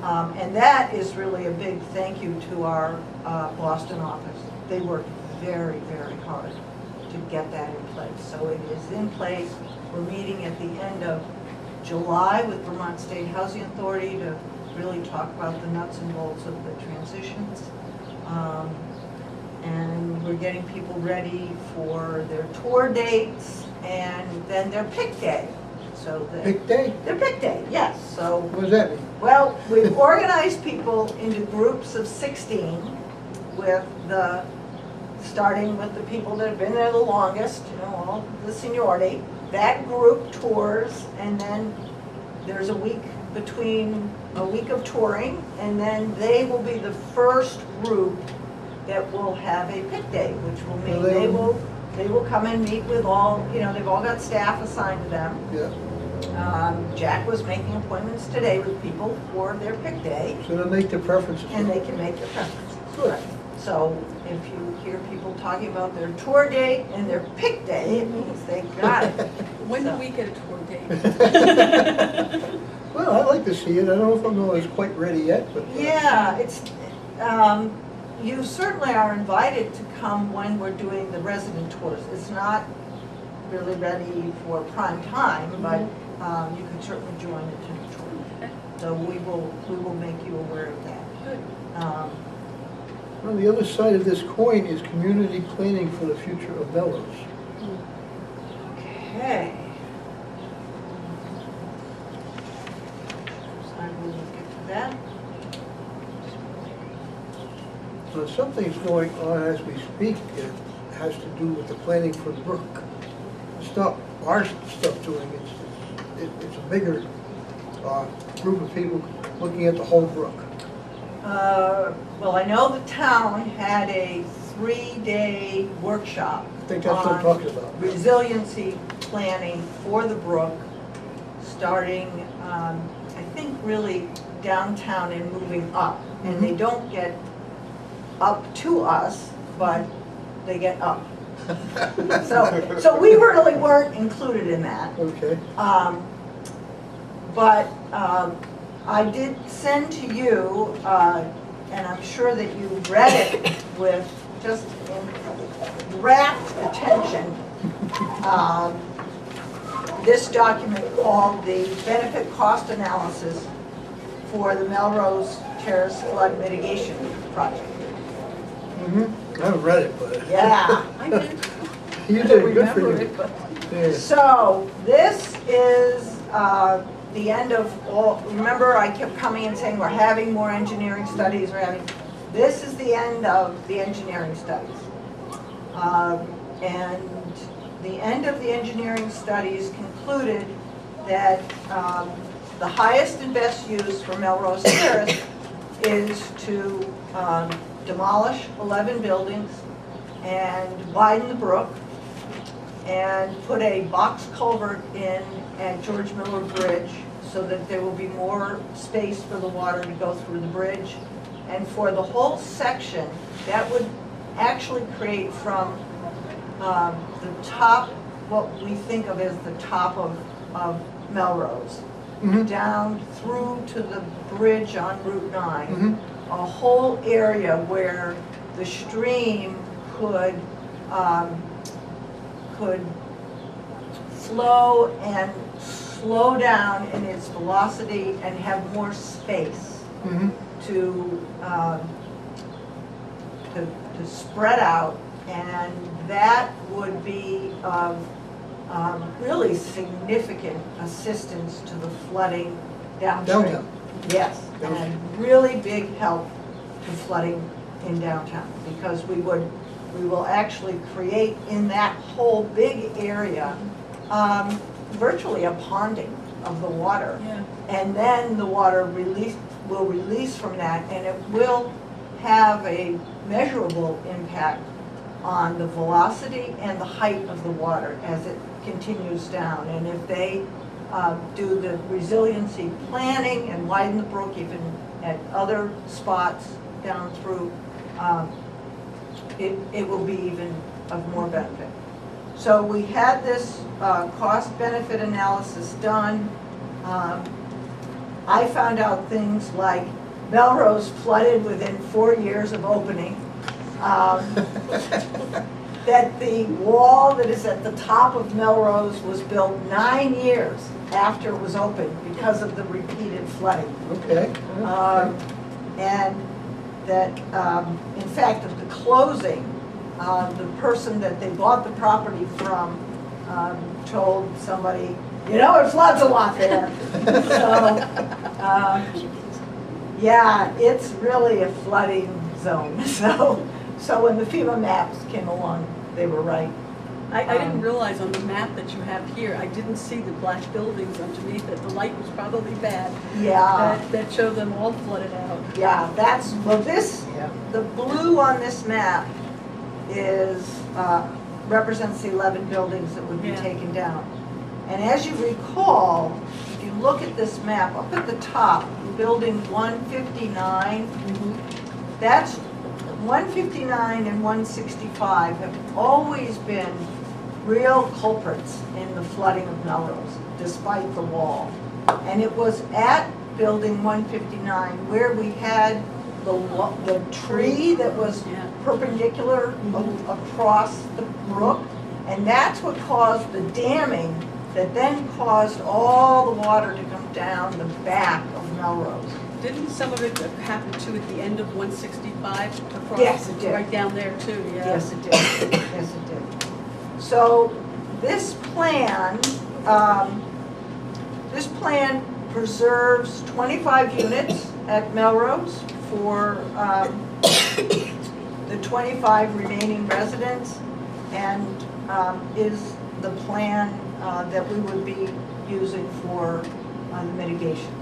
and that is really a big thank you to our Boston office. They worked very, very hard to get that in place. So it is in place. We're meeting at the end of July with Vermont State Housing Authority to really talk about the nuts and bolts of the transitions. And we're getting people ready for their tour dates and then their pick day. So Pick day? their pick day, yes. So, What does that mean? well, we've organized people into groups of 16 with starting with the people that have been there the longest, all the seniority. That group tours, and then there's a week of touring, and then they will be the first group that will have a pick day, which will mean they will come and meet with all, they've all got staff assigned to them. Yeah. Jack was making appointments today with people for their pick day, So they'll make their preferences. and they can make their preferences. Good. So if you hear people talking about their tour date and their pick day, it means they got it. When do we get a tour date? Well, I'd like to see it. I don't know if I'm always quite ready yet, but. Yeah, it's, you certainly are invited to come when we're doing the resident tours. It's not really ready for prime time, but you can certainly join it to the tour. So we will make you aware of that. Good. Well, the other side of this coin is community planning for the future of Melrose. Okay. So I will get to that. So something's going on as we speak that has to do with the planning for the brook. It's not our stuff doing it, it's a bigger group of people looking at the whole brook. Well, I know the town had a 3-day workshop. I think that's what I'm on talking about. resiliency planning for the brook, starting, I think really downtown and moving up. And they don't get up to us, but they get up. So we really weren't included in that. Okay. But I did send to you, and I'm sure that you read it with just rapt attention, this document called the Benefit Cost Analysis for the Melrose Terrace Flood Mitigation Project. I haven't read it, but. Yeah. I did. You I don't did, good for remember you. it, but. Yeah. So this is the end of all, remember I kept coming and saying we're having more engineering studies, this is the end of the engineering studies. And the end of the engineering studies concluded that the highest and best use for Melrose Terrace is to demolish 11 buildings and widen the brook and put a box culvert in at George Miller Bridge so that there will be more space for the water to go through the bridge. And for the whole section, that would actually create from the top, what we think of as the top of Melrose, down through to the bridge on Route 9, a whole area where the stream could flow and slow down in its velocity and have more space to spread out, and that would be of really significant assistance to the flooding downstream. Downtown. Yes, and really big help to flooding in downtown, because we will actually create in that whole big area virtually a ponding of the water. Yeah. And then the water will release from that, and it will have a measurable impact on the velocity and the height of the water as it continues down. And if they do the resiliency planning and widen the brook even at other spots down through, it will be even of more benefit. So we had this cost-benefit analysis done. I found out things like Melrose flooded within 4 years of opening. That the wall that is at the top of Melrose was built 9 years after it was opened because of the repeated flooding. Okay. And that, in fact, at the closing, the person that they bought the property from told somebody, you know, it floods a lot there. So, yeah, it's really a flooding zone. So when the FEMA maps came along, they were right. I didn't realize on the map that you have here, I didn't see the black buildings underneath it. The light was probably bad. Yeah. That showed them all flooded out. Yeah, that's, well, this, the blue on this map is, represents the 11 buildings that would be Yeah. taken down. And as you recall, if you look at this map, up at the top, building 159, that's 159 and 165 have always been real culprits in the flooding of Melrose, despite the wall. And it was at building 159 where we had the tree that was perpendicular across the brook, and that's what caused the damming that then caused all the water to come down the back of Melrose. Didn't some of it happen too at the end of 165 across? Yes, it did. Right down there too, yeah. Yes, it did. Yes, it did. So this plan preserves 25 units at Melrose for the 25 remaining residents, and is the plan that we would be using for the mitigation.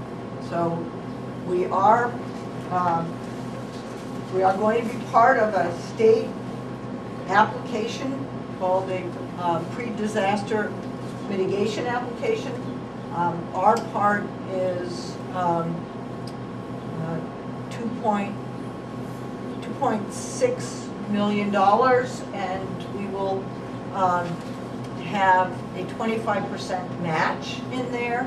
So we are going to be part of a state application called a pre-disaster mitigation application. Our part is $2.6 million, and we will have a 25% match in there,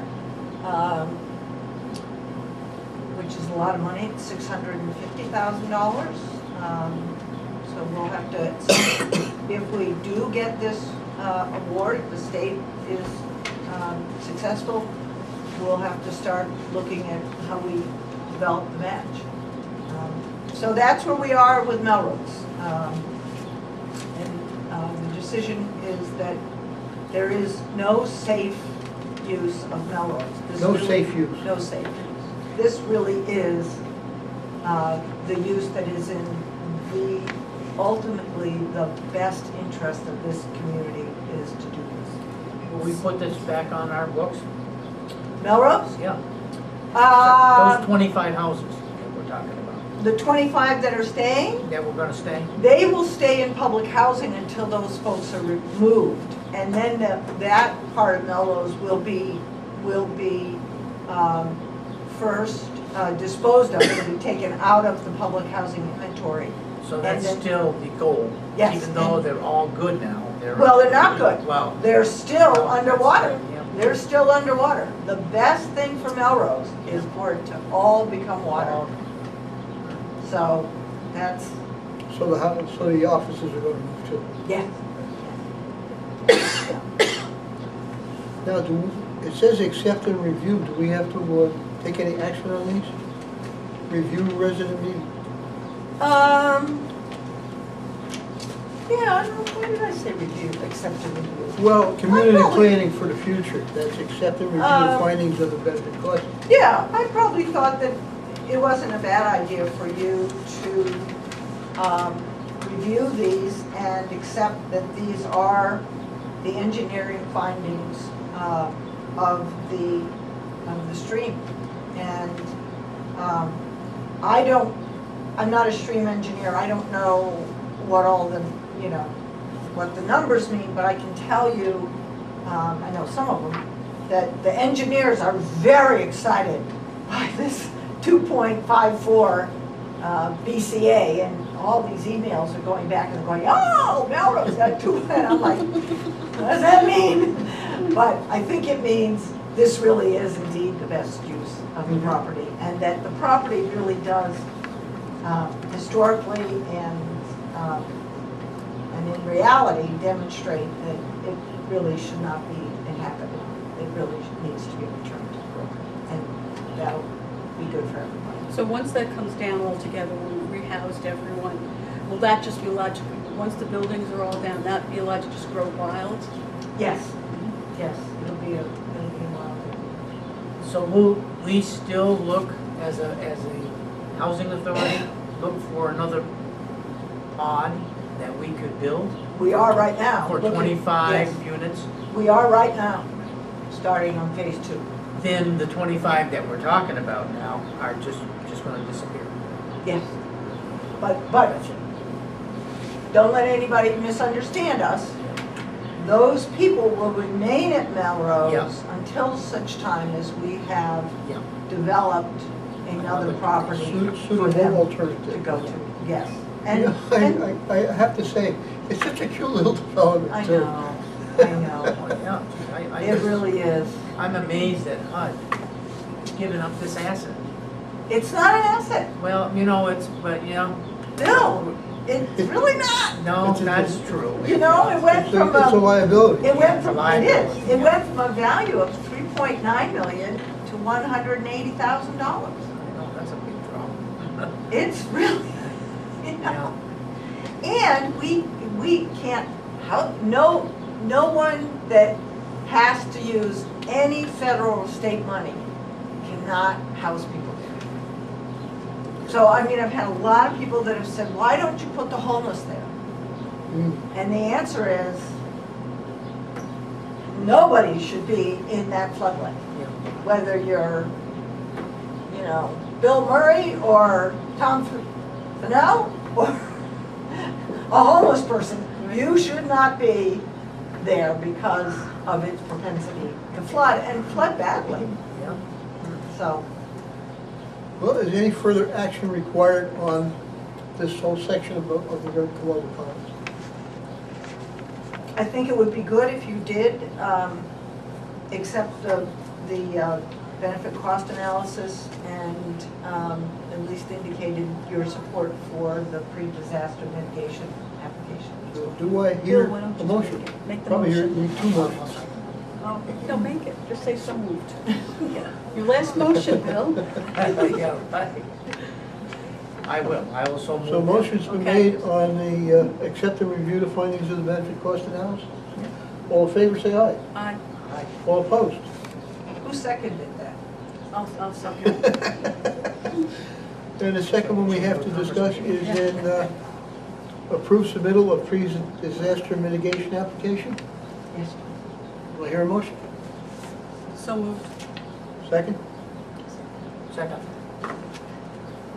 which is a lot of money. It's $650,000. So we'll have to, if we do get this award, if the state is successful, we'll have to start looking at how we develop the match. So that's where we are with Melrose. The decision is that there is no safe use of Melrose. No safe use. No safe use. This really is the use that is in ultimately the best interest of this community is to do this. Will we put this back on our books? Melrose? Yeah. Those 25 houses that we're talking about, The 25 that are staying, that we're gonna stay? they will stay in public housing until those folks are removed. And then that part of Melrose will be first disposed of. It'll be taken out of the public housing inventory. So that's And then- still the goal? Yes. Even though they're all good now? Well, they're not good. Well. They're still No, underwater. yeah. They're still underwater. The best thing for Melrose is for it to all become water. So that's, So the house, so the offices are going to move too. yeah. Now, it says accept and review. Do we have to take any action on these? Review resident meeting? Yeah, I don't know, why did I say review, accept and review? Well, community probably- planning for the future. That's accept and review findings of the benefit cost. Yeah, I probably thought that it wasn't a bad idea for you to review these and accept that these are the engineering findings of the stream. And I'm not a stream engineer. I don't know what all the, what the numbers mean, but I can tell you, I know some of them, that the engineers are very excited by this 2.54 BCA, and all these emails are going back and going, oh, Melrose got 2, and I'm like, what does that mean? But I think it means this really is indeed the best use of the property, and that the property really does historically and in reality demonstrate that it really should not be inhabited. It really needs to be returned to the broker, and that'll be good for everybody. So once that comes down altogether, when we rehoused everyone, will that just be allowed to, once the buildings are all down, that be allowed to just grow wild? Yes, yes, it'll be a wild. So will we still look as a housing authority, look for another pod that we could build We are right now. for looking- 25 yes, units? we are right now, starting on phase 2. Then the 25 that we're talking about now are just gonna disappear. Yes. But don't let anybody misunderstand us. Those people will remain at Melrose Yeah. until such time as we have Yeah. developed another property for Suitable them to alternative. go to, yes. You know, And I have to say, it's such a cute little development I too. know, Oh, yeah. it really is. I'm amazed at HUD giving up this asset. It's not an asset, Well, but no, it's really not. no, It's a- that's true. You know, it went It's a from it's a liability. It went from, it is, Liability, it yeah. went from a value of $3.9 million to $180,000. I know, that's a big drop. It's really, you know. And we can't, no one that has to use any federal or state money cannot house people there. So, I mean, I've had a lot of people that have said, why don't you put the homeless there? Mm. And the answer is, nobody should be in that floodway. Yeah. Whether you're, Bill Murray or Tom Fennell or a homeless person, you should not be there because of its propensity to flood, and flood badly. Yeah. So, Well, is any further action required on this whole section of the Columbia Commons? I think it would be good if you did accept the benefit cost analysis and at least indicated your support for the pre-disaster mitigation application. So do I hear Bill, why don't a you motion? make the Probably hear motion. need 2 motions. Oh, no, make it, just say so moved. Your last motion, Bill. Yeah, right. I will so move. So motion's been Okay. made on the accept and review the findings of the benefit cost analysis. All in favor, say aye. Aye. Aye. All opposed? Who seconded that? I'll second. And the second one we have to discuss is in approve submittal of pre-disaster mitigation application. Yes. Do I hear a motion? So moved. Second? Second.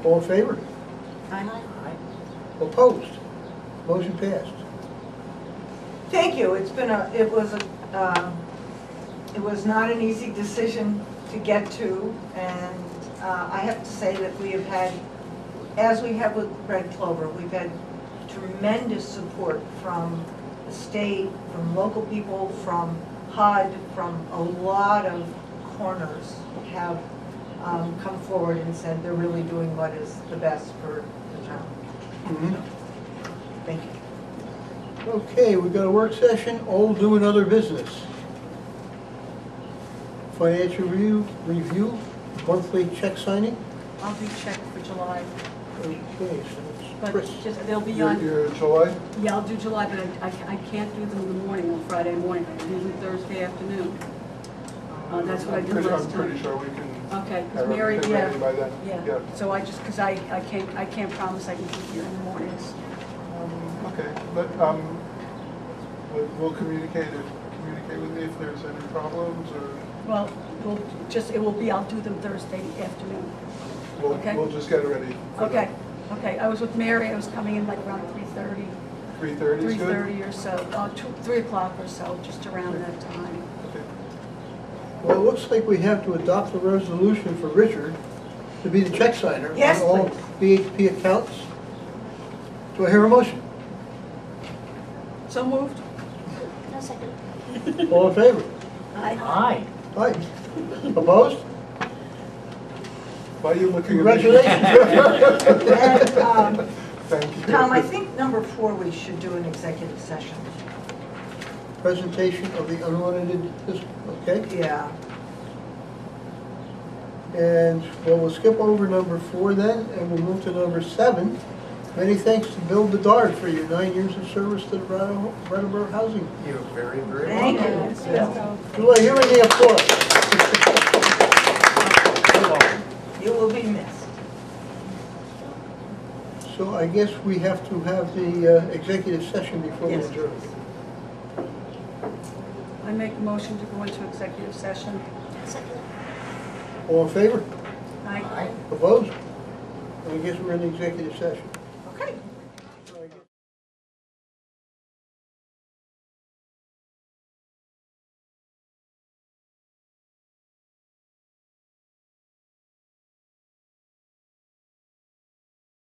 All in favor? Aye. Aye. Opposed? Motion passed. Thank you. It was not an easy decision to get to, and I have to say that we have had, as we have with Red Clover, we've had tremendous support from the state, from local people, from HUD, from a lot of corners have come forward and said they're really doing what is the best for the town. Thank you. Okay, we've got a work session, old, new, and other business. Financial review, monthly check signing. I'll do check for July, Okay, so it's but Chris. just, they'll be Your on, July? yeah, I'll do July, but I can't do them in the morning on Friday morning. I do them Thursday afternoon. That's what I did last I'm time. pretty sure we can Okay, because have Mary, everything ready yeah, by then. yeah. So I just, because I can't promise I can keep you in the mornings. Okay, we'll communicate with me if there's any problems, or Well, I'll do them Thursday afternoon. Okay. we'll just get it ready. for Okay, okay. I was with Mary, I was coming in like around 3:30, 3:30 is good? 3:30 or so, 3 o'clock or so, just around that time. Okay. Well, it looks like we have to adopt a resolution for Richard to be the check signer on Yes, all BHP accounts. Do I hear a motion? So moved? No second. All in favor? Aye. Aye. Opposed? Why are you looking at me? Congratulations. And, Thank you. Tom, I think number 4, we should do an executive session. Presentation of the unaudited, okay? Yeah. And, well, we'll skip over number 4 then, and we'll move to number 7. Many thanks to Bill Bedard for your 9 years of service to the Brattleboro Housing. You're very, very Thank you. welcome. Do I hear any applause? You will be missed. So I guess we have to have the executive session before we Yes. adjourn. I make a motion to go into executive session. Second. All in favor? Aye. Opposed? I guess we're in the executive session.